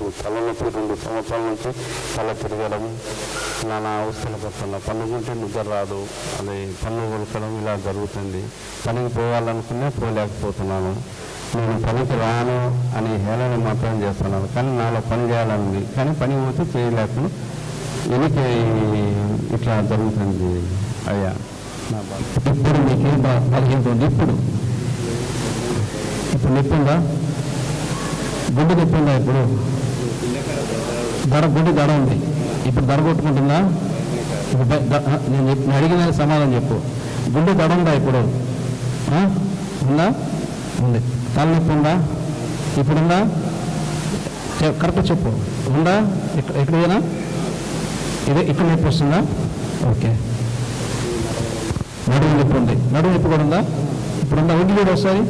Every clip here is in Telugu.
నాకు తలనొప్పి 2 సంవత్సరాల నుంచి తల తిరగడం, నానా అవస్థలు పడుతున్నా. పండుకుంటే నిద్ర రాదు, అది పన్ను కొలకడం ఇలా జరుగుతుంది. పనికి పోవాలనుకునే పోలేకపోతున్నాను. నేను పనికి రాను అని హేళన మాత్రం చేస్తున్నాను, కానీ నాలో పని చేయాలని, కానీ పని పోతే చేయలేక వెనక్కి ఇట్లా జరుగుతుంది అయ్యా. నా బాధ ఇప్పుడు మీకేం బాధ? ఇప్పుడు నొప్పి ఉందా? గుండె నొప్పి ఉందా? ఇప్పుడు గుండె దడ ఉంది. ఇప్పుడు దడ కొట్టుకుంటుందా? నేను అడిగిన సమాధానం చెప్పు. గుండె దడ ఉందా? ఇప్పుడు ఉందా? ఉంది. తలనొప్పి ఉందా? ఇప్పుడుందా? కరెక్ట్ చెప్పు. ఉందా? ఎక్కడైనా ఇక్కడ నొప్పి వస్తుందా? ఓకే. నడుము నొప్పి ఉంది. నడుము నొప్పి కూడా ఉందా? ఇప్పుడుందా? ఒంటి కూడా ఒకసారి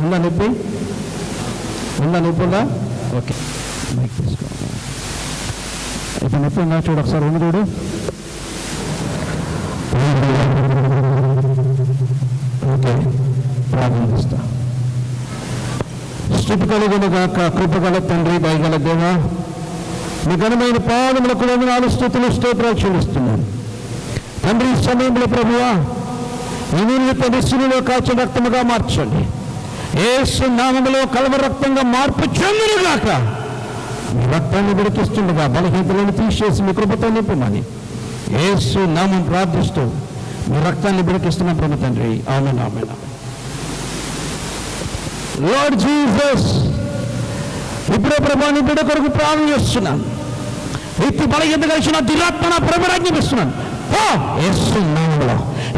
ఉందా నొప్పి? ఉందా? నొప్పి ఉందా? ఓకే. ఇప్పుడు నొప్పి ఉందా? చూడు ఒకసారి. ఉంది చూడు. ఓకే, ప్రారంభిస్తా. స్తుతి కలుగును గాక. కృపగల తండ్రి, దయగల దేవా, మీ ఘనమైన పాదములకు వందనాలు, స్తుతులు, స్తోత్రాలు చెల్లిస్తున్నాను తండ్రి. ఈ సమయంలో ప్రభువా, ఈ నిమిత్త శిలువలో కాచిన రక్తముగా మార్చండి. యేసు నామములో కలవర రక్తంగా మార్పు చెందునుగాక. మీ రక్తాన్ని విడికిస్తుండగా బలహీనతలను తీసేసి మీ కృపతో నింపమని యేసు నామం ప్రార్థిస్తూ మీ రక్తాన్ని విడికిస్తున్న ప్రభు తండ్రి. ఆమేన్, ఆమేన్. లార్డ్ జీసస్, ఇప్పుడే ప్రభాని బిడ్డ కొరకు ప్రార్థన చేస్తున్నాను. వ్యక్తి బలహీనత కలిసిన దురాత్మ ప్రభురాజ్ఞాపిస్తున్నాను.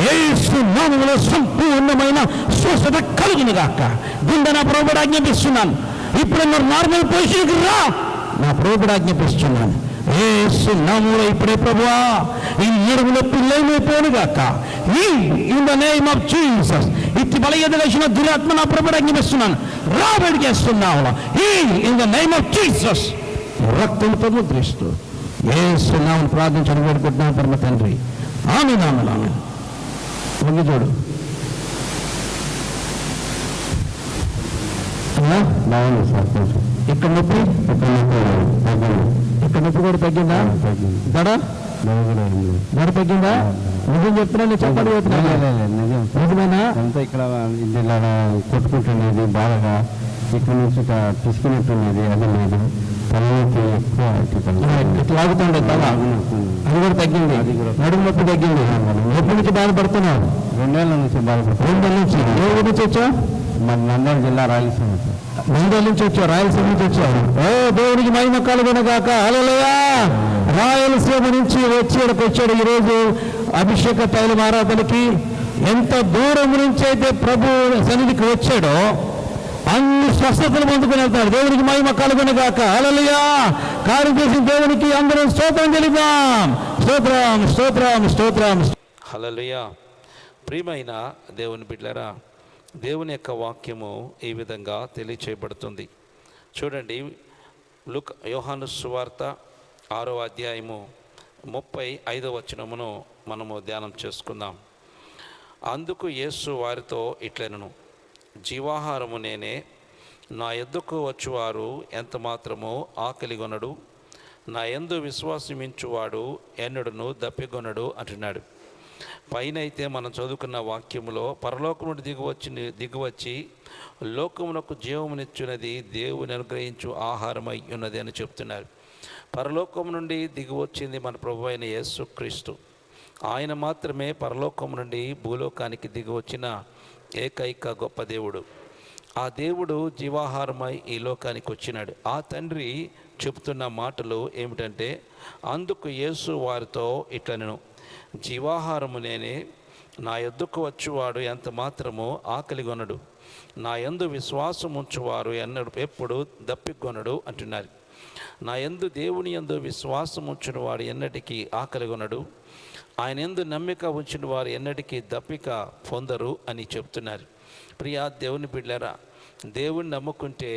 యేసు నామములో సంపూర్ణమైన స్వస్థత కలుగును గాక. గుండె నా ప్రభువుడు ఆజ్ఞాపిస్తున్నాను. ఇప్పుడు మీరు నార్మల్ పొజిషన్కి రా, నా ప్రభువుడు ఆజ్ఞాపిస్తున్నాను. యేసు నామములో ఇప్పుడే ప్రభువా ఈ నడుము నొప్పి లేనిపోను గాక. In the name of Jesus, ఇట్టి బలహీనత కలిసిన దురాత్మ నా ప్రభువుడు ఆజ్ఞాపిస్తున్నాను. రా, బయటికేస్తున్నాను. In the name of Jesus రక్తంతో ముద్రిస్తూ యేసు నామములో ప్రార్థించడం వేడుకుంటున్నాను పరమ తండ్రి. ఆమేన్, ఆమేన్, ఆమేన్. వంగి చూడు. బాగుంది సార్. కొంచెం ఇక్కడ నొప్పి, ఇక్కడ నొప్పి కూడా తగ్గిందా? దడ తగ్గిందా? నిజం చెప్తున్నా, నేను చెప్పండి నిజమేనా? అంతా ఇక్కడ ఇంటిలో కొట్టుకుంటున్నది బాగా, ఇక్కడ నుంచి తీసుకున్నట్టున్నది, అది లేదు. తలనొప్పి ఎక్కువ ఇట్లా ఆగుతుండే తల, అది కూడా తగ్గింది. నడుము నొప్పి తగ్గింది. ఎప్పటి నుంచి బాధపడుతున్నావు? 2 ఏళ్ళ నుంచి బాధపడుతున్నాను. 2 ఏళ్ళ నుంచి. ఏ ఊరి నుంచి వచ్చావు? మన నంద్యాల జిల్లా రాయలసీమ. నంద్యాల నుంచి వచ్చావు? రాయలసీమ నుంచి వచ్చావు. ఓ దేవునికి మహిమ కలుగునుగాక. హల్లెలూయా. రాయలసీమ నుంచి వచ్చాడు ఈరోజు అభిషేక తైలం ఆరాధనకి. ఎంత దూరం నుంచి అయితే ప్రభు సన్నిధికి వచ్చాడో అన్ని స్వస్థతలు పొందుకుని వెళ్తాడు. దేవునికి మహిమ కలుగునుగాక. హల్లెలూయా. కార్యం చేసిన దేవునికి అందరం స్తోత్రం చెల్లిద్దాం. స్తోత్రం, స్తోత్రం, స్తోత్రం. హల్లెలూయా. ప్రియమైన దేవుని బిడ్డలారా, దేవుని యొక్క వాక్యము ఈ విధంగా తెలియచేయబడుతుంది. చూడండి, యోహాను సువార్త 6వ అధ్యాయము 35వ వచనమును మనము ధ్యానం చేసుకుందాం. అందుకు యేసు వారితో ఇట్లనెను, జీవాహారము నేనే, నా యొద్దకు వచ్చువారు ఎంత మాత్రము ఆకలిగొనడు, నా యందు విశ్వాసమించువాడు ఎన్నడును దప్పిగొనడు అంటున్నాడు. పైన అయితే మనం చదువుకున్న వాక్యములో పరలోకము నుండి దిగువచ్చి లోకమునకు జీవమునిచ్చున్నది దేవుని అనుగ్రహించు ఆహారమై ఉన్నది అని చెప్తున్నారు. పరలోకము నుండి దిగువచ్చింది మన ప్రభు అయిన యేసుక్రీస్తు. ఆయన మాత్రమే పరలోకము నుండి భూలోకానికి దిగివచ్చిన ఏకైక గొప్ప దేవుడు. ఆ దేవుడు జీవాహారమై ఈ లోకానికి వచ్చినాడు. ఆ తండ్రి చెబుతున్న మాటలు ఏమిటంటే, అందుకు యేసు వారితో ఇట్లనెను, జీవాహారము నేనే, నా యొద్దకు వచ్చువాడు ఎంత మాత్రము ఆకలిగొనడు, నా యందు విశ్వాసం ఉంచువారు ఎప్పుడు దప్పిగొనడు అంటున్నారు. నా యందు, దేవుని యందు విశ్వాసం ఉంచిన వాడు ఎన్నటికీ ఆకలిగొనడు, ఆయన యందు నమ్మిక ఉంచిన వారు ఎన్నటికీ దప్పిక పొందరు అని చెప్తున్నారు. ప్రియా దేవుని బిడ్డలారా, దేవుని నమ్ముకుంటే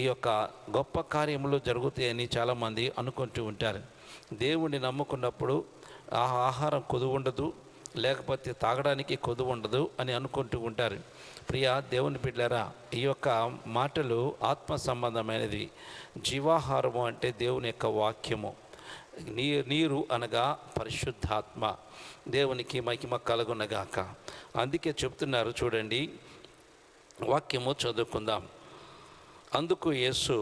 ఈ యొక్క గొప్ప కార్యములు జరుగుతాయని చాలామంది అనుకుంటూ ఉంటారు. దేవుణ్ణి నమ్ముకున్నప్పుడు ఆహారం కొదువు ఉండదు, లేకపోతే తాగడానికి కొదువు ఉండదు అని అనుకుంటూ ఉంటారు. ప్రియ దేవుని బిడ్డలారా, ఈ యొక్క మాటలు ఆత్మ సంబంధమైనది. జీవాహారము అంటే దేవుని యొక్క వాక్యము. నీరు అనగా పరిశుద్ధాత్మ. దేవునికి మహిమ కలుగునగాక. అందుకే చెప్తున్నారు చూడండి, వాక్యము చదువుకుందాం. అందుకు యేసు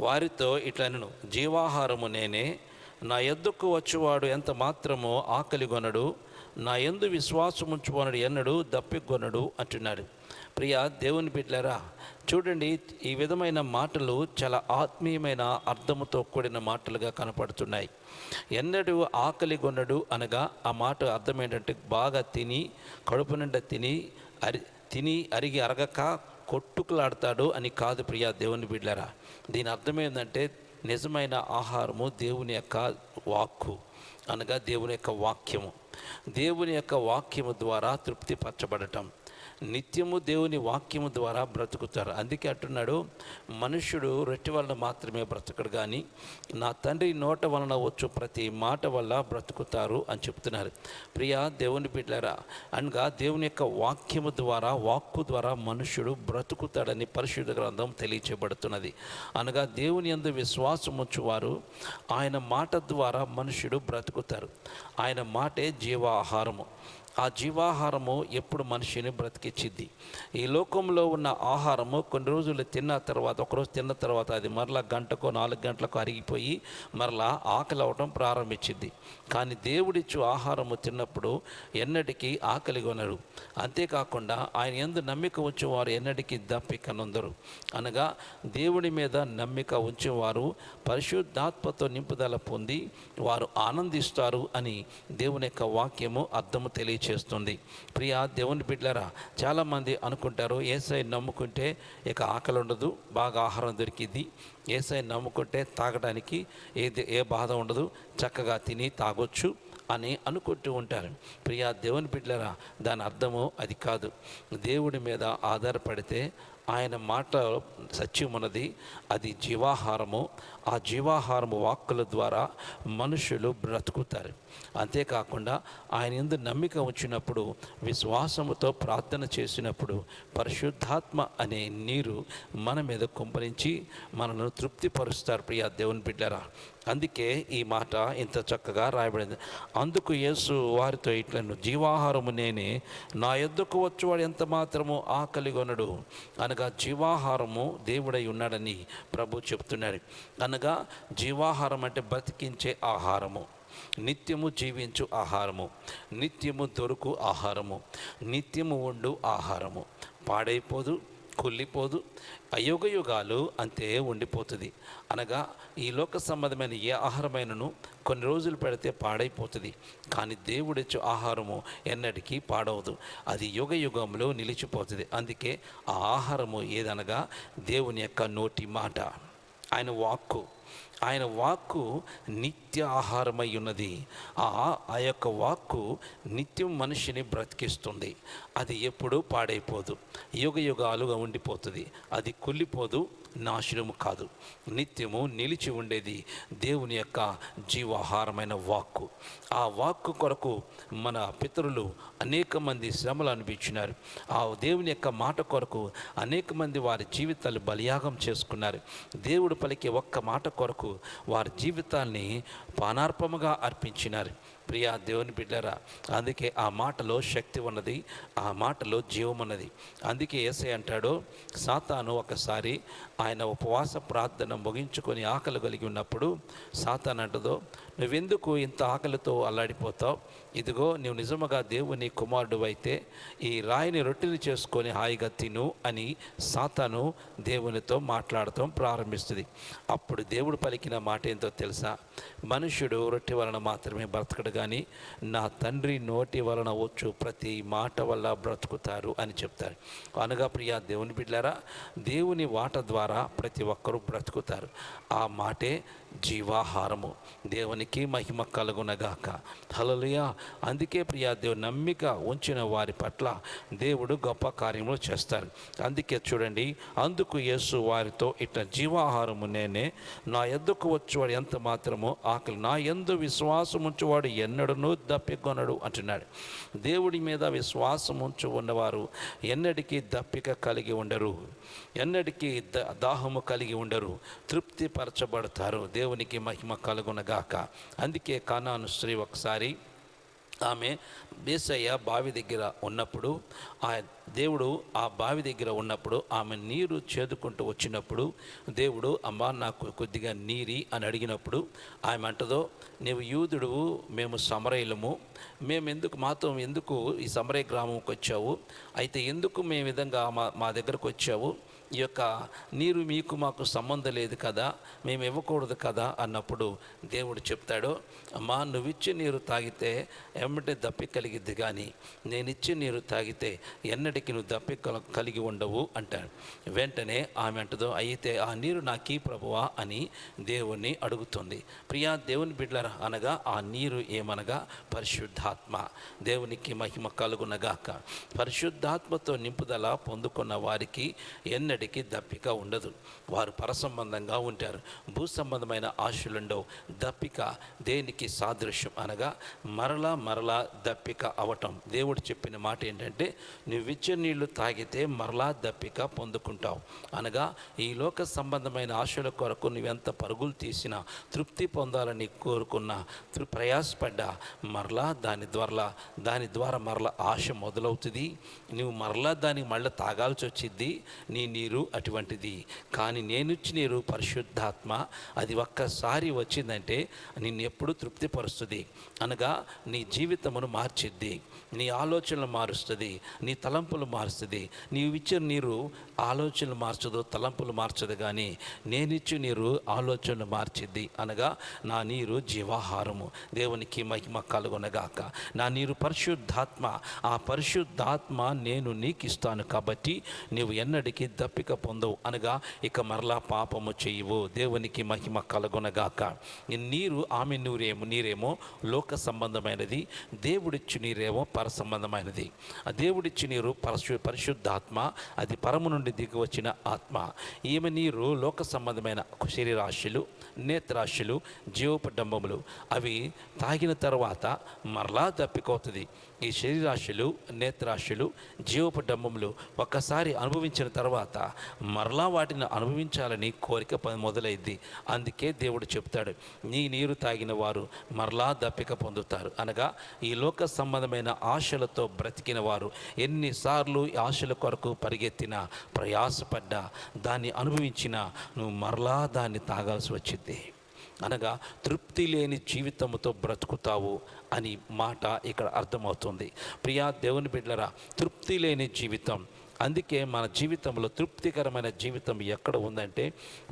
వారితో ఇట్లనెను, జీవాహారము నేనే, నా యొద్దకు వచ్చువాడు ఎంత మాత్రమో ఆకలిగొనడు, నా యందు విశ్వాసముంచువాడు ఎన్నడు దప్పిగొనడు అంటున్నాడు. ప్రియ దేవుని బిడ్డలారా, చూడండి, ఈ విధమైన మాటలు చాలా ఆత్మీయమైన అర్థముతో కూడిన మాటలుగా కనపడుతున్నాయి. ఎన్నడూ ఆకలిగొనడు అనగా ఆ మాట అర్థం ఏంటంటే బాగా తిని కడుపు నిండా తిని అరిగి అరగక కొట్టుకులాడతాడు అని కాదు. ప్రియ దేవుని బిడ్డలారా, దీని అర్థం ఏంటంటే నిజమైన ఆహారము దేవుని యొక్క వాక్కు అనగా దేవుని యొక్క వాక్యము. దేవుని యొక్క వాక్యము ద్వారా తృప్తిపరచబడటం. నిత్యము దేవుని వాక్యము ద్వారా బ్రతుకుతారు. అందుకే అంటున్నాడు, మనుష్యుడు రొట్టె వలన మాత్రమే బ్రతకడు కానీ నా తండ్రి నోట వలన వచ్చు ప్రతి మాట వల్ల బ్రతుకుతారు అని చెప్తున్నారు. ప్రియ దేవుని బిడ్డలారా, అనగా దేవుని యొక్క వాక్యము ద్వారా, వాక్కు ద్వారా మనుష్యుడు బ్రతుకుతాడని పరిశుద్ధ గ్రంథం తెలియచేయబడుతున్నది. అనగా దేవుని యందు విశ్వాసం ఉంచువారు ఆయన మాట ద్వారా మనుష్యుడు బ్రతుకుతారు. ఆయన మాటే జీవాహారము. ఆ జీవాహారము ఎప్పుడు మనిషిని బ్రతికించింది. ఈ లోకంలో ఉన్న ఆహారము కొన్ని రోజులు తిన్న తర్వాత, ఒకరోజు తిన్న తర్వాత అది మరలా గంటకో 4 గంటలకు అరిగిపోయి మరలా ఆకలి అవటం ప్రారంభించింది. కానీ దేవుడిచ్చు ఆహారము తిన్నప్పుడు ఎన్నటికీ ఆకలి కొనరు. అంతేకాకుండా ఆయన యందు నమ్మిక ఉంచేవారు ఎన్నటికీ దప్పిక నొందరు. అనగా దేవుడి మీద నమ్మిక ఉంచేవారు పరిశుద్ధాత్మతో నింపుదల పొంది వారు ఆనందిస్తారు అని దేవుని యొక్క వాక్యము అర్థము తెలియచేస్తుంది. ప్రియ దేవుని బిడ్డలారా, చాలామంది అనుకుంటారు యేసయ్య నమ్ముకుంటే ఇక ఆకలి ఉండదు, బాగా ఆహారం దొరికింది, యేసయ్య నమ్ముకుంటే తాగడానికి ఏ బాధ ఉండదు, చక్కగా తిని తాగొచ్చు అని అనుకుంటూ ఉంటారు. ప్రియ దేవుని బిడ్డలారా, దాని అర్థము అది కాదు. దేవుడి మీద ఆధారపడితే ఆయన మాట సత్యమున్నది, అది జీవాహారము. ఆ జీవాహారము వాక్కుల ద్వారా మనుషులు బ్రతుకుతారు. అంతేకాకుండా ఆయన యందు నమ్మిక ఉంచినప్పుడు, విశ్వాసముతో ప్రార్థన చేసినప్పుడు పరిశుద్ధాత్మ అనే నీరు మన మీద కుంపరించి మనను తృప్తిపరుస్తారు. ప్రియ దేవుని బిడ్డలారా, అందుకే ఈ మాట ఇంత చక్కగా రాయబడింది. అందుకు యేసు వారితో ఇట్లను, జీవాహారము నేనే, నా యొద్దకు వచ్చేవాడు ఎంత మాత్రము ఆకలిగొనడు. అనగా జీవాహారము దేవుడై ఉన్నాడని ప్రభు చెప్తున్నాడు. అనగా జీవాహారం అంటే బ్రతికించే ఆహారము, నిత్యము జీవించు ఆహారము, నిత్యము దొరుకు ఆహారము, నిత్యము ఉండు ఆహారము. పాడైపోదు, కుళ్ళిపోదు, అయుగయుగాలు అంతే ఉండిపోతుంది. అనగా ఈ లోక సంబంధమైన ఏ ఆహారమైనను కొన్ని రోజులు పెడితే పాడైపోతుంది. కానీ దేవుడిచ్చు ఆహారము ఎన్నటికీ పాడవదు, అది యుగ యుగంలో నిలిచిపోతుంది. అందుకే ఆ ఆహారము ఏదనగా దేవుని యొక్క నోటి మాట, ఆయన వాక్కు. ఆయన వాక్కు నిత్య ఆహారమై ఉన్నది. ఆ యొక్క వాక్కు నిత్యం మనిషిని బ్రతికిస్తుంది. అది ఎప్పుడూ పాడైపోదు, యుగ యుగాలుగా ఉండిపోతుంది. అది కుళ్ళిపోదు, నాశనము కాదు, నిత్యము నిలిచి ఉండేది దేవుని యొక్క జీవాహారమైన వాక్కు. ఆ వాక్కు కొరకు మన పితరులు అనేక మంది శ్రమలు అనిపించినారు. ఆ దేవుని యొక్క మాట కొరకు అనేక మంది వారి జీవితాలు బలియాగం చేసుకున్నారు. దేవుడు పలికే ఒక్క మాట కొరకు వారి జీవితాల్ని పానార్పముగా అర్పించినారు. ప్రియ దేవుని బిడ్డలారా, అందుకే ఆ మాటలో శక్తి ఉన్నది, ఆ మాటలో జీవం ఉన్నది. అందుకే యేసయ్య అంటాడు, సాతాను ఒకసారి ఆయన ఉపవాస ప్రార్థన ముగించుకొని ఆకలి కలిగి ఉన్నప్పుడు సాతాను అంటదో, నువ్వెందుకు ఇంత ఆకలితో అల్లాడిపోతావు? ఇదిగో నీవు నిజముగా దేవుని కుమారుడు అయితే ఈ రాయిని రొట్టెలు చేసుకొని హాయిగా తిను అని సాతాను దేవునితో మాట్లాడటం ప్రారంభిస్తుంది. అప్పుడు దేవుడు పలికిన మాట ఏంటో తెలుసా? మనుష్యుడు రొట్టె వలన మాత్రమే బ్రతకడు కానీ నా తండ్రి నోటి వలన వచ్చు ప్రతి మాట వల్ల బ్రతుకుతారు అని చెప్తారు. అనగా ప్రియ దేవుని బిడ్డలారా, దేవుని మాట ద్వారా ప్రతి ఒక్కరూ బ్రతుకుతారు. ఆ మాటే జీవాహారము. దేవునికి మహిమ కలుగునగాక. హల్లెలూయా. అందుకే ప్రియా దేవుడు నమ్మిక ఉంచిన వారి పట్ల దేవుడు గొప్ప కార్యములు చేస్తారు. అందుకే చూడండి, అందుకు యేసు వారితో ఇట్లా జీవాహారము నేనే, నా యొద్దకు వచ్చేవాడు ఎంత మాత్రమో ఆకలి, నా యందు విశ్వాసం ఉంచువాడు ఎన్నడూ దప్పికొనడు అంటున్నాడు. దేవుడి మీద విశ్వాసం ఉంచు ఉన్నవారు ఎన్నటికీ దప్పిక కలిగి ఉండరు, ఎన్నటికీ దాహము కలిగి ఉండరు, తృప్తి పరచబడతారు. దేవునికి మహిమ కలుగునగాక. అందుకే కానాను స్త్రీ ఒకసారి ఆమె యేసయ్య బావి దగ్గర ఉన్నప్పుడు, ఆ దేవుడు ఆ బావి దగ్గర ఉన్నప్పుడు ఆమె నీరు చేదుకుంటూ వచ్చినప్పుడు దేవుడు, అమ్మా నాకు కొద్దిగా నీరి అని అడిగినప్పుడు ఆమె అంటదో, నీవు యూదుడువు, మేము సమరయులము, మాతో ఎందుకు ఈ సమరయ గ్రామంకి వచ్చావు, అయితే ఎందుకు మేము విధంగా మా దగ్గరకు వచ్చావు, ఈ యొక్క నీరు మీకు మాకు సంబంధం లేదు కదా, మేము ఇవ్వకూడదు కదా అన్నప్పుడు దేవుడు చెప్తాడు, అమ్మా నువ్విచ్చే నీరు తాగితే ఎమ్మటే దప్పి కలిగిద్ది, కానీ నేనిచ్చే నీరు తాగితే ఎన్నటికి నువ్వు దప్పి కలిగి ఉండవు అంటాడు. వెంటనే ఆమె అంటదో, అయితే ఆ నీరు నాకీ ప్రభువా అని దేవుణ్ణి అడుగుతుంది. ప్రియా దేవుని బిడ్డలారా, అనగా ఆ నీరు ఏమనగా పరిశుద్ధాత్మ. దేవునికి మహిమ కలుగునగాక. పరిశుద్ధాత్మతో నింపుదల పొందుకున్న వారికి ఎన్నటికీ దప్పిక ఉండదు. వారు పరసంబంధంగా ఉంటారు. భూ సంబంధమైన ఆశలుండవు. దప్పిక దేనికి సాదృశ్యం అనగా మరలా దప్పిక అవటం. దేవుడు చెప్పిన మాట ఏంటంటే, నువ్విచ్చే నీళ్లు తాగితే మరలా దప్పిక పొందుకుంటావు. అనగా ఈ లోక సంబంధమైన ఆశల కొరకు నువ్వెంత పరుగులు తీసినా, తృప్తి పొందాలని కోరుకున్నా, ప్రయాసపడ్డా, మరలా దాని ద్వారా మరలా ఆశ మొదలవుతుంది. నువ్వు మరలా దానికి మళ్ళీ తాగాల్సి వచ్చింది. నీ నీరు అటువంటిది. కానీ నేనిచ్చిన నీరు పరిశుద్ధాత్మ. అది ఒక్కసారి వచ్చిందంటే నిన్ను ఎప్పుడు తృప్తిపరుస్తుంది. అనగా నీ జీవితమును మార్చిద్ది, నీ ఆలోచనలు మారుస్తుంది, నీ తలంపులు మారుస్తుంది. నీవు ఇచ్చిన నీరు ఆలోచనలు మార్చదు, తలంపులు మార్చదు, కానీ నేనిచ్చే నీరు ఆలోచనలు మార్చిద్ది. అనగా నా నీరు జీవాహారము. దేవునికి మహిమ కలుగునగాక. నా నీరు పరిశుద్ధాత్మ. ఆ పరిశుద్ధాత్మ నేను నీకు ఇస్తాను కాబట్టి నీవు ఎన్నటికీ దప్పిక పొందవు. అనగా ఇక మరలా పాపము చేయవు. దేవునికి మహిమ కలుగునగాక. ఈ నీరు ఆమె నీరేమో లోక సంబంధమైనది, దేవుడిచ్చి నీరేమో పర సంబంధమైనది. ఆ దేవుడిచ్చి నీరు పరిశుద్ధాత్మ, అది పరము నుండి దిగి వచ్చిన ఆత్మ. ఈమె నీరు లోక సంబంధమైన శరీరాశులు, నేత్రాశులు, జీవోపడంబములు. అవి తాగిన తర్వాత మరలా దప్పికవుతుంది. ఈ శరీరాశులు, నేత్రాశులు, జీవోపడంబములు ఒక్కసారి అనుభవించిన తర్వాత మరలా వాటిని అనుభవించాలని కోరిక మొదలైద్ది. అందుకే దేవుడు చెప్తాడు, నీ నీరు తాగిన వారు మరలా దప్పిక పొందుతారు. అనగా ఈ లోక సంబంధమైన ఆశలతో బ్రతికిన వారు ఎన్నిసార్లు ఆశల కొరకు పరిగెత్తినా, ప్రయాసపడ్డా, దాన్ని అనుభవించినా నువ్వు మరలా దాన్ని తాగాల్సి వచ్చింది. అనగా తృప్తి లేని జీవితంతో బ్రతుకుతావు అని మాట ఇక్కడ అర్థమవుతుంది. ప్రియా దేవుని బిడ్డలారా, తృప్తి లేని జీవితం. అందుకే మన జీవితంలో తృప్తికరమైన జీవితం ఎక్కడ ఉందంటే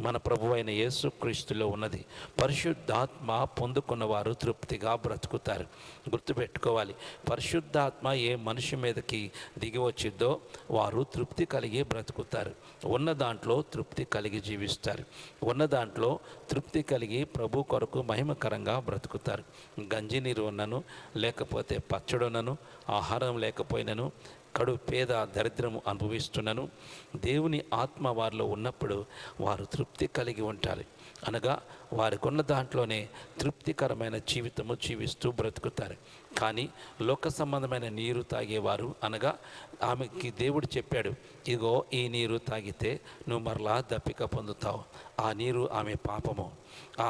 మన ప్రభువైన యేసుక్రీస్తులో ఉన్నది. పరిశుద్ధాత్మ పొందుకున్నవారు తృప్తిగా బ్రతుకుతారు. గుర్తుపెట్టుకోవాలి, పరిశుద్ధాత్మ ఏ మనిషి మీదకి దిగి వచ్చిద్దో వారు తృప్తి కలిగి బ్రతుకుతారు. ఉన్న దాంట్లో తృప్తి కలిగి జీవిస్తారు. ఉన్న దాంట్లో తృప్తి కలిగి ప్రభు కొరకు మహిమకరంగా బ్రతుకుతారు. గంజి నీరు ఉన్నను, లేకపోతే పచ్చడున్నను, ఆహారం లేకపోయినను, కడు పేద దరిద్రము అనుభవిస్తున్నను, దేవుని ఆత్మ వారిలో ఉన్నప్పుడు వారు తృప్తి కలిగి ఉంటారు. అనగా వారికి ఉన్న దాంట్లోనే తృప్తికరమైన జీవితము జీవిస్తూ బ్రతుకుతారు. కానీ లోక సంబంధమైన నీరు తాగేవారు, అనగా ఆమెకి దేవుడు చెప్పాడు, ఇగో ఈ నీరు తాగితే నువ్వు మరలా దప్పిక పొందుతావు. ఆ నీరు ఆమె పాపము. ఆ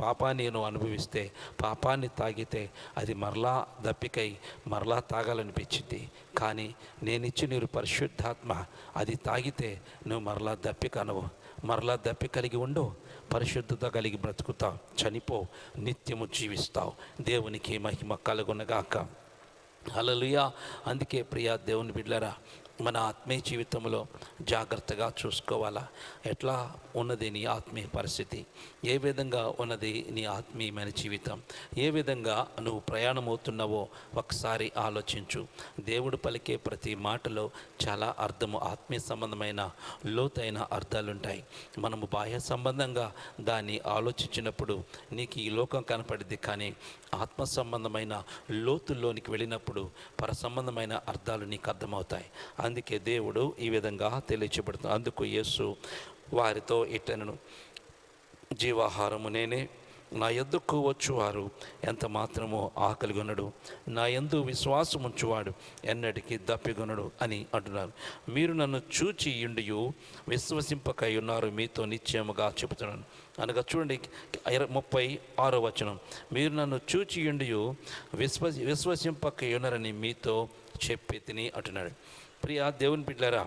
పాపాన్ని నేను అనుభవిస్తే, పాపాన్ని తాగితే అది మరలా దప్పికై మరలా తాగాలనిపించింది. కానీ నేనిచ్చి నీరు పరిశుద్ధాత్మ. అది తాగితే నువ్వు మరలా దప్పిక అనవు, మరలా దప్పి కలిగి ఉండు, పరిశుద్ధత కలిగి బ్రతుకుతావు, చనిపో, నిత్యము జీవిస్తావు. దేవునికి మహిమ కలుగునగాక. హల్లెలూయా. అందుకే ప్రియా దేవుని బిడ్డలారా, మన ఆత్మీయ జీవితంలో జాగ్రత్తగా చూసుకోవాలా. ఎట్లా ఉన్నది నీ ఆత్మీయ పరిస్థితి, ఏ విధంగా ఉన్నది నీ ఆత్మీయమైన జీవితం, ఏ విధంగా నువ్వు ప్రయాణమవుతున్నావో ఒకసారి ఆలోచించు. దేవుడు పలికే ప్రతి మాటలో చాలా అర్థము, ఆత్మీయ సంబంధమైన లోతైన అర్థాలుంటాయి. మనము బాహ్య సంబంధంగా దాన్ని ఆలోచించినప్పుడు నీకు ఈ లోకం కనపడింది, కానీ ఆత్మ సంబంధమైన లోతుల్లోనికి వెళ్ళినప్పుడు పర సంబంధమైన అర్థాలు నీకు అర్థమవుతాయి. అందుకే దేవుడు ఈ విధంగా తెలియచేయబడుతుంది. అందుకు యేసు వారితో ఇట్లనెను, జీవాహారము నేనే, నా యొద్దకు వచ్చువారు ఎంత మాత్రమో ఆకలిగొనడు, నా యందు విశ్వాసం ఉంచువాడు ఎన్నటికీ దప్పిగొనడు అని అంటున్నారు. మీరు నన్ను చూచి యుండియు విశ్వసింపకై ఉన్నారు, మీతో నిశ్చయముగా చెబుతున్నాను అనగా. చూడండి 36వ వచనం, మీరు నన్ను చూచి యుండియు విశ్వసింపకై ఉన్నారని మీతో చెప్పి తిని అంటున్నాడు. ప్రియ దేవుని బిడ్డలారా,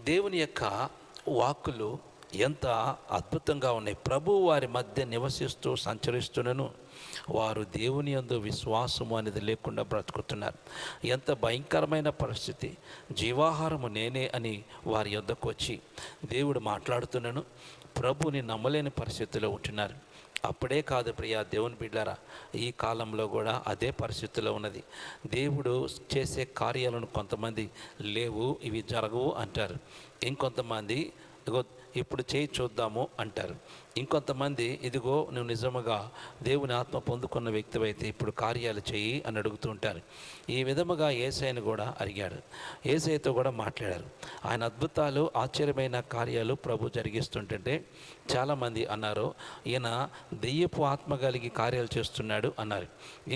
దేవుని యొక్క వాక్కులు ఎంత అద్భుతంగా ఉన్నాయి. ప్రభువు వారి మధ్య నివసిస్తూ సంచరిస్తున్నను వారు దేవుని యందు విశ్వాసము అనేది లేకుండా బ్రతుకుతున్నారు. ఎంత భయంకరమైన పరిస్థితి. జీవాహారము నేనే అని వారి యొద్దకు వచ్చి దేవుడు మాట్లాడుతున్నాను, ప్రభుని నమ్మలేని పరిస్థితిలో ఉంటున్నారు. అప్పుడే కాదు ప్రియా దేవుని బిడ్డలారా, ఈ కాలంలో కూడా అదే పరిస్థితిలో ఉన్నది. దేవుడు చేసే కార్యాలను కొంతమంది లేవు, ఇవి జరగవు అంటారు. ఇంకొంతమంది ఇగో ఇప్పుడు చేయి చూద్దాము అంటారు. ఇంకొంతమంది ఇదిగో నువ్వు నిజముగా దేవుని ఆత్మ పొందుకున్న వ్యక్తివైతే ఇప్పుడు కార్యాలు చేయి అని అడుగుతూ ఉంటారు. ఈ విధముగా యేసయ్యను కూడా అడిగాడు, యేసయ్యతో కూడా మాట్లాడారు. ఆయన అద్భుతాలు ఆశ్చర్యమైన కార్యాలు ప్రభు జరిగిస్తుంటే చాలామంది అన్నారు, ఈయన దెయ్యపు ఆత్మ కలిగి కార్యాలు చేస్తున్నాడు అన్నారు.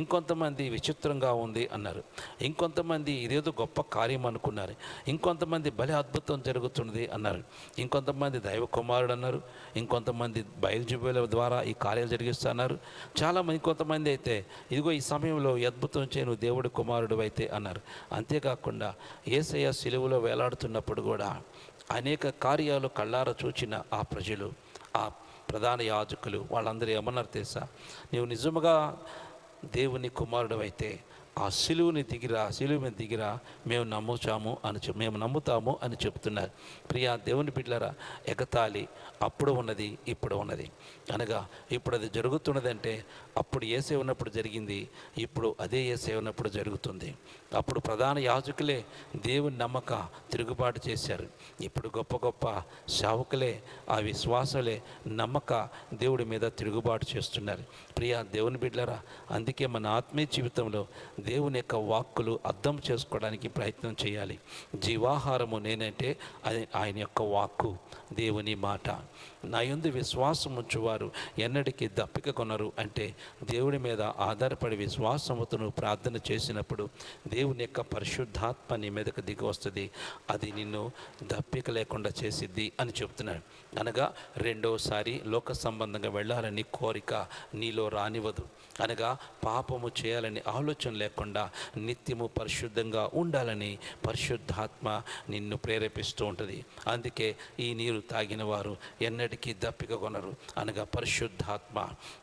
ఇంకొంతమంది విచిత్రంగా ఉంది అన్నారు. ఇంకొంతమంది ఇదేదో గొప్ప కార్యం అనుకున్నారు. ఇంకొంతమంది భలే అద్భుతం జరుగుతున్నది అన్నారు. ఇంకొంతమంది దైవ కుమారుడు అన్నారు. ఇంకొంతమంది బయలుజుబేల ద్వారా ఈ కార్యాలు జరిగిస్తున్నారు. చాలామంది కొంతమంది అయితే ఇదిగో ఈ సమయంలో అద్భుతం చేయను దేవుడి కుమారుడు అయితే అన్నారు. అంతేకాకుండా యేసయ్య సిలువలో వేలాడుతున్నప్పుడు కూడా అనేక కార్యాలు కళ్ళారా చూచిన ఆ ప్రజలు, ఆ ప్రధాన యాజకులు వాళ్ళందరూ ఏమన్నారు తెలుసా, నీవు నిజముగా దేవుని కుమారుడు అయితే ఆ సిలువుని దిగిరా మేము నమ్ముతాము అని చెప్తున్నారు. ప్రియా దేవుని బిడ్డలారా, ఎగతాళి అప్పుడు ఉన్నది, ఇప్పుడు ఉన్నది. అనగా ఇప్పుడు అది జరుగుతున్నది అంటే అప్పుడు యేసే ఉన్నప్పుడు జరిగింది, ఇప్పుడు అదే యేసే ఉన్నప్పుడు జరుగుతుంది. అప్పుడు ప్రధాన యాజకులే దేవుని నమ్మక తిరుగుబాటు చేశారు. ఇప్పుడు గొప్ప గొప్ప సేవకులే, ఆ విశ్వాసులే నమ్మక దేవుడి మీద తిరుగుబాటు చేస్తున్నారు. ప్రియా దేవుని బిడ్డలారా, అందుకే మన ఆత్మీయ జీవితంలో దేవుని యొక్క వాక్కులు అర్థం చేసుకోవడానికి ప్రయత్నం చేయాలి. జీవాహారము నేనంటే అది ఆయన యొక్క వాక్కు, దేవుని మాట. నా యందు విశ్వాసం ఉంచువారు ఎన్నటికీ దప్పిక కొనరు అంటే దేవుడి మీద ఆధారపడి విశ్వాసముతో నువ్వు ప్రార్థన చేసినప్పుడు దేవుని యొక్క పరిశుద్ధాత్మ నీ మీదకు దిగి వస్తుంది. అది నిన్ను దప్పిక లేకుండా చేసిద్ది అని చెప్తున్నాడు. అనగా రెండోసారి లోక సంబంధంగా వెళ్ళాలని కోరిక నీలో రానివ్వదు. అనగా పాపము చేయాలని ఆలోచన లేకుండా నిత్యము పరిశుద్ధంగా ఉండాలని పరిశుద్ధాత్మ నిన్ను ప్రేరేపిస్తూ ఉంటుంది. అందుకే ఈ నీరు తాగిన వారు ఎన్నటికీ దప్పిక కొనరు. అనగా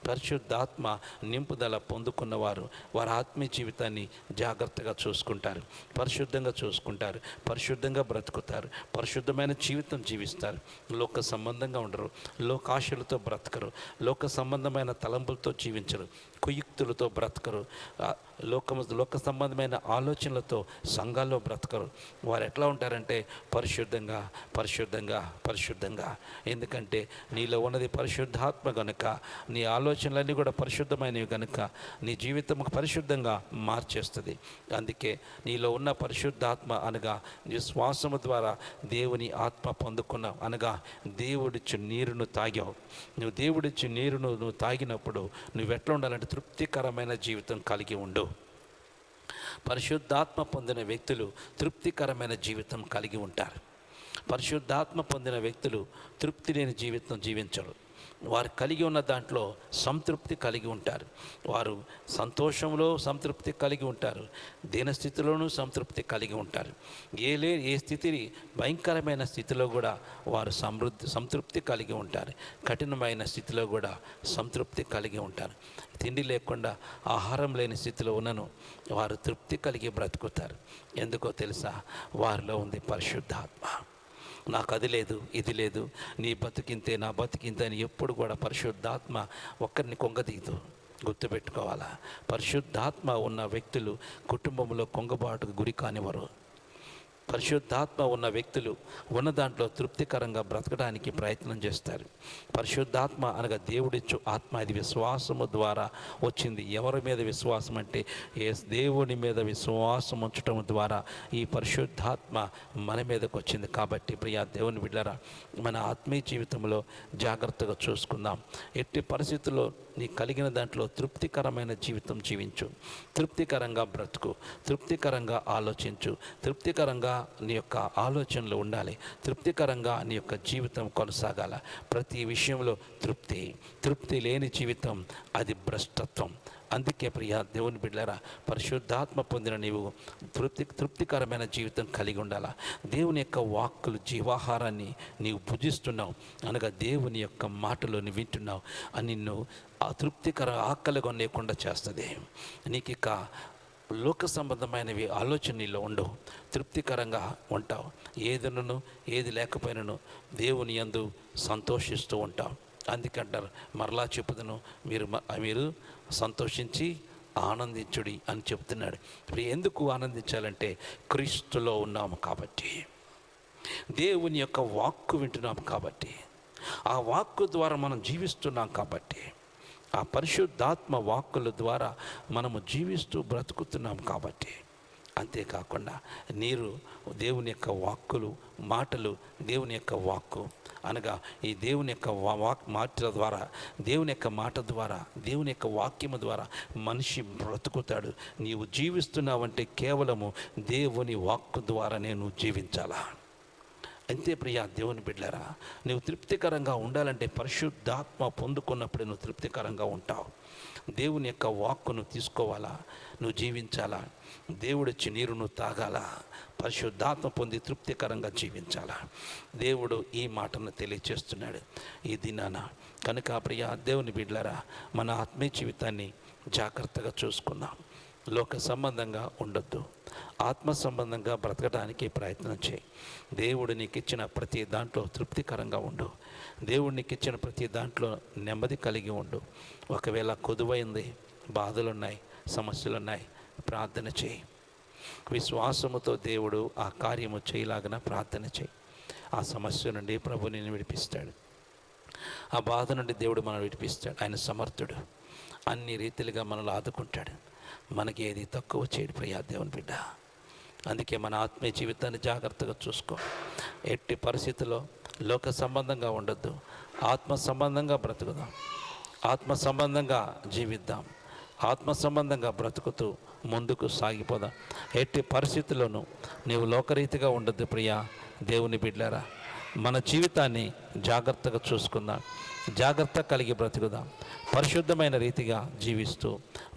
పరిశుద్ధాత్మ నింపుదల పొందుకున్నవారు వారి ఆత్మీయ జీవితాన్ని జాగ్రత్తగా చూసుకుంటారు, పరిశుద్ధంగా చూసుకుంటారు, పరిశుద్ధంగా బ్రతుకుతారు, పరిశుద్ధమైన జీవితం జీవిస్తారు. లోక సంబంధంగా ఉండరు, లోకాశలతో బ్రతకరు, లోక సంబంధమైన తలంపులతో జీవించరు, కుయుక్తులతో బ్రతకరు, లోక సంబంధమైన ఆలోచనలతో సంఘాల్లో బ్రతకరు. వారు ఎట్లా ఉంటారంటే పరిశుద్ధంగా. ఎందుకంటే నీలో ఉన్నది పరిశుద్ధాత్మ కనుక, నీ ఆలోచనలన్నీ కూడా పరిశుద్ధమైనవి కనుక నీ జీవితం పరిశుద్ధంగా మార్చేస్తుంది. అందుకే నీలో ఉన్న పరిశుద్ధాత్మ అనగా విశ్వాసము ద్వారా దేవుని ఆత్మ పొందుకున్నావు. అనగా దేవుడిచ్చి నీరును తాగావు. నువ్వు దేవుడిచ్చి నీరును నువ్వు తాగినప్పుడు నువ్వు ఎట్లా ఉండాలంటే తృప్తికరమైన జీవితం కలిగి ఉండు. పరిశుద్ధాత్మ పొందిన వ్యక్తులు తృప్తికరమైన జీవితం కలిగి ఉంటారు. పరిశుద్ధాత్మ పొందిన వ్యక్తులు తృప్తి లేని జీవితం జీవించరు. వారు కలిగి ఉన్న దాంట్లో సంతృప్తి కలిగి ఉంటారు. వారు సంతోషంలో సంతృప్తి కలిగి ఉంటారు, దీనస్థితిలోనూ సంతృప్తి కలిగి ఉంటారు. ఏ స్థితిని భయంకరమైన స్థితిలో కూడా వారు సంతృప్తి కలిగి ఉంటారు. కఠినమైన స్థితిలో కూడా సంతృప్తి కలిగి ఉంటారు. తిండి లేకుండా ఆహారం లేని స్థితిలో ఉన్నను వారు తృప్తి కలిగి బ్రతుకుతారు. ఎందుకో తెలుసా? వారిలో ఉంది పరిశుద్ధాత్మ. నాకు అది లేదు, ఇది లేదు, నీ బతికింతే నా బతికింతే అని ఎప్పుడు కూడా పరిశుద్ధాత్మ ఒక్కరిని కొంగదీయదు. గుర్తుపెట్టుకోవాలా, పరిశుద్ధాత్మ ఉన్న వ్యక్తులు కుటుంబంలో కొంగబాటుకు గురి కానివారు. పరిశుద్ధాత్మ ఉన్న వ్యక్తులు ఉన్న దాంట్లో తృప్తికరంగా బ్రతకడానికి ప్రయత్నం చేస్తారు. పరిశుద్ధాత్మ అనగా దేవుడిచ్చు ఆత్మ. ఇది విశ్వాసము ద్వారా వచ్చింది. ఎవరి మీద విశ్వాసం అంటే దేవుని మీద విశ్వాసం ఉంచటం ద్వారా ఈ పరిశుద్ధాత్మ మన మీదకి వచ్చింది. కాబట్టి ప్రియా దేవుని బిడ్డలారా, మన ఆత్మీయ జీవితంలో జాగ్రత్తగా చూసుకుందాం. ఎట్టి పరిస్థితుల్లో నీ కలిగిన దాంట్లో తృప్తికరమైన జీవితం జీవించు, తృప్తికరంగా బ్రతుకు, తృప్తికరంగా ఆలోచించు, తృప్తికరంగా నీ యొక్క ఆలోచనలు ఉండాలి, తృప్తికరంగా నీ యొక్క జీవితం కొనసాగాల. ప్రతి విషయంలో తృప్తి లేని జీవితం అది భ్రష్టత్వం. అందుకే ప్రియా దేవుని బిడ్డలారా, పరిశుద్ధాత్మ పొందిన నీవు తృప్తికరమైన జీవితం కలిగి ఉండాలా. దేవుని యొక్క వాక్కులు జీవాహారాన్ని నీవు భుజిస్తున్నావు అనగా దేవుని యొక్క మాటలు వింటున్నావు అని నిన్ను ఆ తృప్తికర ఆకలిగా లేకుండా చేస్తుంది. నీకు ఇక లోక సంబంధమైనవి ఆలోచనలో ఉండవు, తృప్తికరంగా ఉంటావు. ఏదైనాను ఏది లేకపోయినను దేవుని యందు సంతోషిస్తూ ఉంటావు. అందుకంటారు, మరలా చెప్పుదును, మీరు సంతోషించి ఆనందించుడి అని చెప్తున్నాడు. ఇప్పుడు ఎందుకు ఆనందించాలంటే క్రీస్తులో ఉన్నాము కాబట్టి, దేవుని యొక్క వాక్కు వింటున్నాము కాబట్టి, ఆ వాక్కు ద్వారా మనం జీవిస్తున్నాం కాబట్టి, ఆ పరిశుద్ధాత్మ వాక్కుల ద్వారా మనము జీవిస్తూ బ్రతుకుతున్నాం కాబట్టి. అంతేకాకుండా నీరు దేవుని యొక్క వాక్కులు మాటలు, దేవుని యొక్క వాక్కు అనగా ఈ దేవుని యొక్క మాటల ద్వారా, దేవుని యొక్క మాట ద్వారా, దేవుని యొక్క వాక్యము ద్వారా మనిషి బ్రతుకుతాడు. నీవు జీవిస్తున్నావంటే కేవలము దేవుని వాక్కు ద్వారా నేను జీవించాలా. అంతే ప్రియా దేవుని బిడ్డలారా, నువ్వు తృప్తికరంగా ఉండాలంటే పరిశుద్ధాత్మ పొందుకున్నప్పుడు నువ్వు తృప్తికరంగా ఉంటావు. దేవుని యొక్క వాక్కును తీసుకోవాలా, నువ్వు జీవించాలా. దేవుడిచ్చి నీరు నువ్వు తాగాలా, పరిశుద్ధాత్మ పొంది తృప్తికరంగా జీవించాలా. దేవుడు ఈ మాటను తెలియచేస్తున్నాడు ఈ దినాన. కనుక ప్రియా దేవుని బిడ్డలారా, మన ఆత్మీయ జీవితాన్ని జాగ్రత్తగా చూసుకుందాం. లోక సంబంధంగా ఉండొద్దు, ఆత్మ సంబంధంగా బ్రతకడానికి ప్రయత్నం చేయి. దేవుడు నీకు ఇచ్చిన ప్రతి దాంట్లో తృప్తికరంగా ఉండు. దేవుడు నీకు ఇచ్చిన ప్రతి దాంట్లో నెమ్మది కలిగి ఉండు. ఒకవేళ కొదువైంది, బాధలున్నాయి, సమస్యలున్నాయి, ప్రార్థన చేయి. విశ్వాసముతో దేవుడు ఆ కార్యము చేయలాగిన ప్రార్థన చేయి. ఆ సమస్య నుండి ప్రభు నిన్ను విడిపిస్తాడు. ఆ బాధ నుండి దేవుడు మనల్ని విడిపిస్తాడు. ఆయన సమర్థుడు, అన్ని రీతిలుగా మనల్ని ఆదుకుంటాడు. మనకి ఏది తక్కువ చేయడు ప్రియా దేవుని బిడ్డ. అందుకే మన ఆత్మీయ జీవితాన్ని జాగ్రత్తగా చూసుకో. ఎట్టి పరిస్థితుల్లో లోక సంబంధంగా ఉండొద్దు, ఆత్మ సంబంధంగా బ్రతుకుదాం, ఆత్మ సంబంధంగా జీవిద్దాం, ఆత్మ సంబంధంగా బ్రతుకుతూ ముందుకు సాగిపోదాం. ఎట్టి పరిస్థితుల్లోనూ నీవు లోకరీతిగా ఉండొద్దు ప్రియా దేవుని బిడ్డలారా. మన జీవితాన్ని జాగ్రత్తగా చూసుకుందాం, జాగ్రత్త కలిగి బ్రతుకుదాం, పరిశుద్ధమైన రీతిగా జీవిస్తూ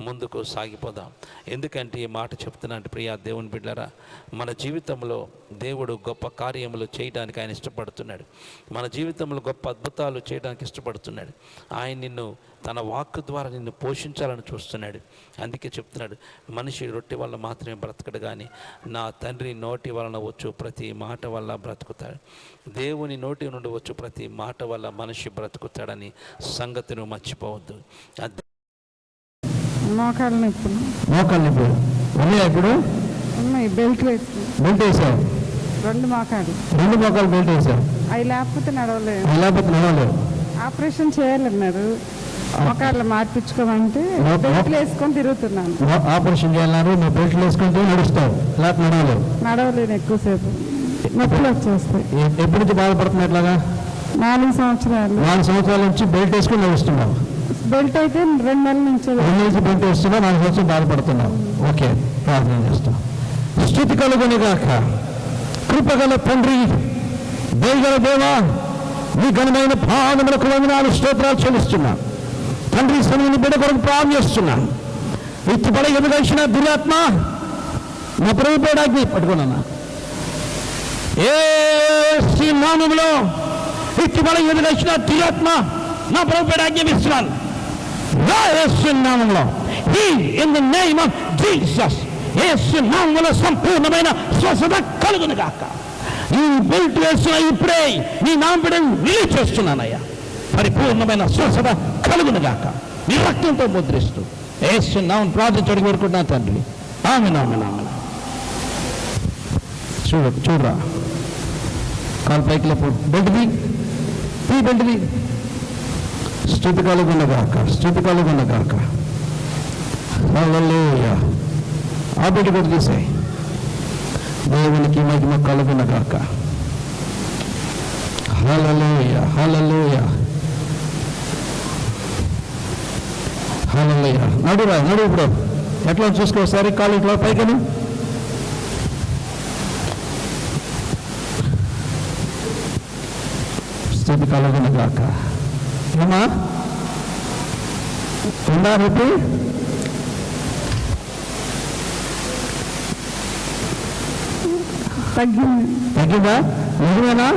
ముందుకు సాగిపోదాం. ఎందుకంటే ఈ మాట చెప్తున్నాను ప్రియా దేవుని బిడ్డలారా, మన జీవితంలో దేవుడు గొప్ప కార్యములు చేయడానికి ఆయన ఇష్టపడుతున్నాడు. మన జీవితంలో గొప్ప అద్భుతాలు చేయడానికి ఇష్టపడుతున్నాడు. ఆయన నిన్ను తన వాక్కు ద్వారా నిన్ను పోషించాలని చూస్తున్నాడు. అందుకే చెప్తున్నాడు, మనిషి రొట్టె వల్ల మాత్రమే బ్రతకడు కానీ నా తండ్రి నోటి వలన వచ్చు ప్రతి మాట వల్ల బ్రతుకుతాడు. దేవుని నోటి నుండి వచ్చు ప్రతి మాట వల్ల మనిషి బ్రతుకుతాడని సంగతిని మర్చిపోవద్దు. మోకాళ్ళ నొప్పులు ఉన్నాయా ఇప్పుడు? ఉన్నాయి. బెల్ట్ వేసావు? రెండు మోకాలు బెల్ట్ వేసావు? అవి లేకపోతే నడవలేదు. ఆపరేషన్ చేయాలన్నారు, మోకాళ్ళు మార్పించుకోమంటే బెల్ట్లు వేసుకొని తిరుగుతున్నాను. ఆపరేషన్ చేయాలన్నారు, నువ్వు బెల్ట్లు వేసుకుంటే నడుస్తావు, లేకపోతే నడవలేను. ఎక్కువసేపు నొప్పులు వచ్చేస్తాయి. ఎప్పటి నుంచి బాధపడుతున్నావు? ఎట్లాగా? 4 సంవత్సరాలు. 4 సంవత్సరాల నుంచి బెల్ట్ వేసుకుని నడుస్తున్నావు. బెల్ట్ అయితే 2 నెలల నుంచి బెల్ట్ వేస్తున్నావు, 4 సంవత్సరాలు బాధపడుతున్నావు. ఓకే, ప్రార్థన చేస్తాం. స్తుతి కలుగును గాక. కృపగల తండ్రి, దయగల దేవా, నీ ఘనమైన పాదములకు వందనాలు స్తోత్రాలు చెల్లిస్తున్నా. తండ్రి సమయాన్ని బిడ్డ కొరకు ప్రార్థన చేస్తున్నా. ఇత్తుపడ ఎదుగలిసిన దురాత్మ నా ప్రభుపేడాగ్ని పట్టుకున్నా. యేసు నామములో ఇత్తుపడ ఎదుగలిసిన దురాత్మ నా ప్రభుపేడాజ్ఞాపిస్తున్నాను. రా యేసు నామములో. In the name of Jesus. యేసు నామములో సంపూర్ణమైన స్వస్థత కలుగును గాక. ఈ బెల్ట్ వేస్తున్న ఇప్పుడే నీ నామమును రిలీజ్ చేస్తున్నానయ్యా. పరిపూర్ణమైన స్వస్థత కలుగును గాక. నీ రక్తంతో ముద్రిస్తూ యేసు నామమున ప్రార్థించడం కోరుకుంటున్నాను తండ్రి. ఆమేన్ ఆమేన్ ఆమేన్. చూడరా కాలు పైకి లేపు. బెల్ట్ది ఈ బెల్ట్ది. స్తుతి కలుగునగాక, స్తుతి కలుగునగాక. హల్లెలూయా. ఆ బెల్ట్ కూడా తీసేయి. దేవునికి మహిమ కలుగునగాక. హల్లెలూయా హల్లెలూయా హల్లెలూయా. నడురా నడు. ఇప్పుడు ఎట్లా చూసుకో ఒకసారి. కాలు ఇట్లా పైకను. స్థితి కలుగునగాక. ఏమా ఉందా నొప్పి? తగ్గిందా? నిజమేనా?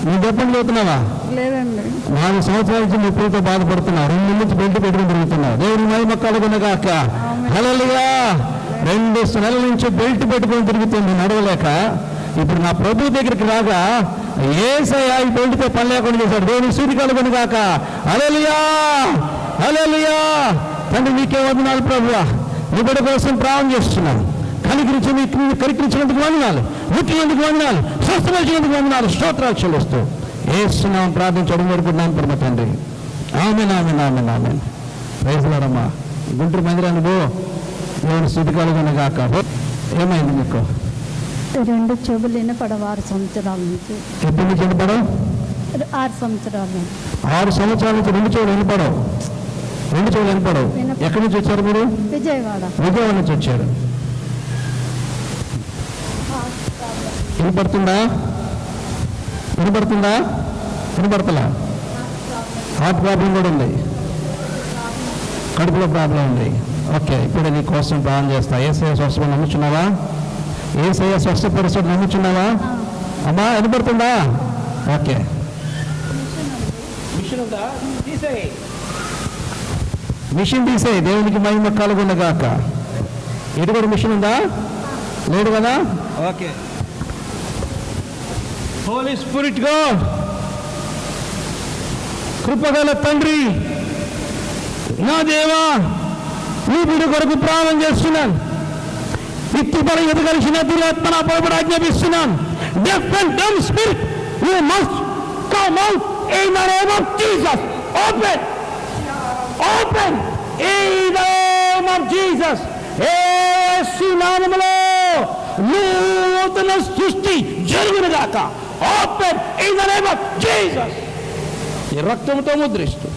నీ దెబ్బలు పోతున్నావా? లేదండి. 4 సంవత్సరాల నుంచి నొప్పులతో బాధపడుతున్నావు. 2 నెలల నుంచి బెల్ట్ పెట్టుకుని తిరుగుతున్నావు. దేవుని మహిమ కలుగునగాక. హల్లెలూయా. 2 నెలల నుంచి బెల్ట్ పెట్టుకుని తిరుగుతుంది నడవలేక. ఇప్పుడు నా ప్రభు దగ్గరికి రాగా యేసయ్య ఈ బెల్ట్తో పని లేకుండా చేశాడు. దేవుని స్తుతి కలుగునగాక. హల్లెలూయా హల్లెలూయా. తండ్రి నీకే వందనాలు ప్రభువా. నీ బిడ్డ కోసం ప్రార్థన చేస్తున్నాను. కనికరించినందుకు వందనాలు, ముట్టినందుకు వందనాలు, స్వస్థపరిచినందుకు వందనాలు, స్తోత్రాలు చెల్లిస్తూ యేసు నామమున ప్రార్థించడం కోరుకుంటున్నాను పరమ తండ్రి. ఆమేన్ ఆమేన్ ఆమేన్ ఆమేన్. ప్రైజ్ లార్డ్ అమ్మా. గుంటూరు మందిరానికి పో. దేవుని స్తుతి కలుగునగాక. ఏమైంది మీకు? 2 చెవులు వినపడవు 6 సంవత్సరాల నుంచి. ఎప్పటి నుంచి వినపడవు? 6 సంవత్సరాలు. 6 సంవత్సరాల నుంచి 2 చెవులు వినపడవు. 2 చెవులు వినపడవు. ఎక్కడి నుంచి వచ్చారు మీరు? విజయవాడ. విజయవాడ నుంచి వచ్చారు. వినపడుతుందా? వినపడుతుందా? వినపడతలా? హార్ట్ ప్రాబ్లం కూడా ఉంది. కడుపులో ప్రాబ్లం ఉంది. ఓకే, ఇప్పుడు నీ కోసం ప్రార్థన చేస్తా. యేసయ్య స్వస్థత నమ్ముచున్నావా? యేసయ్య స్వస్థపరుస్తాడు నమ్ముచున్నావా? అమ్మా వినపడుతుందా? ఓకే. మిషన్ తీసేయి. దేవునికి మహిమ కలుగునగాక. ఇటు కూడా మిషన్ ఉందా? లేదు కదా? ఓకే. హోలీ స్పిరిట్ గాడ్, కృపగల తండ్రి, నా దేవా, నీ బిడ్డ కొరకు ప్రార్థన చేస్తున్నాను. ఇత్తి బలం ఎదగలిసిన దురాత్మ నా పొరపడి ఆజ్ఞాపిస్తున్నాను. Deaf and dumb spirit, you must come out in the name of Jesus. Open open in the name of Jesus. యేసు నామములో నూతన సృష్టి జరుగునుగాక. Open in the name of Jesus. ఈ రక్తంతో ముద్రిస్తూ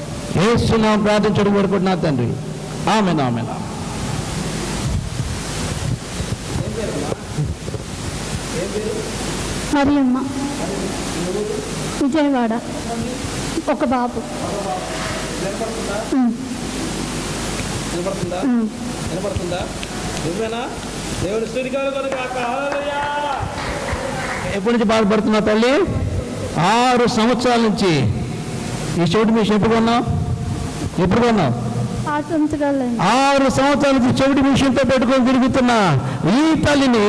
యేసు నామమున ప్రార్థించడం కోరుకుంటున్నా తండ్రి. ఆమేన్ ఆమేన్. మరియమ్మ, విజయవాడ. ఒక బాబు. ఎప్పటి నుంచి బాధపడుతున్నా తల్లి? 6 సంవత్సరాల నుంచి. ఈ చెవిటి మిషన్ ఎప్పుడు కొన్నావు? ఎప్పుడు కొన్నావు? 6 సంవత్సరాలు. 6 సంవత్సరాల నుంచి చెవిటి మిషన్తో పెట్టుకొని తిరుగుతున్నా ఈ తల్లిని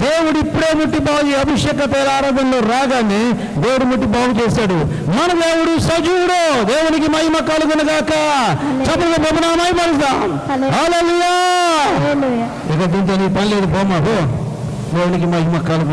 దేవుడు ఇప్పుడే ముట్టి బాగు. అభిషేక తైల ఆరాధనలో రాగానే దేవుడు ముట్టి బాగు చేశాడు. మన దేవుడు సజీవుడు. దేవునికి మహిమ కలుగునుగాక. చప్పగా ప్రభునామై పలుకుదాం. హల్లెలూయా. ఇక దీంతో నీ పని లేదు. పోమా, దేవునికి మహిమ కలుగు.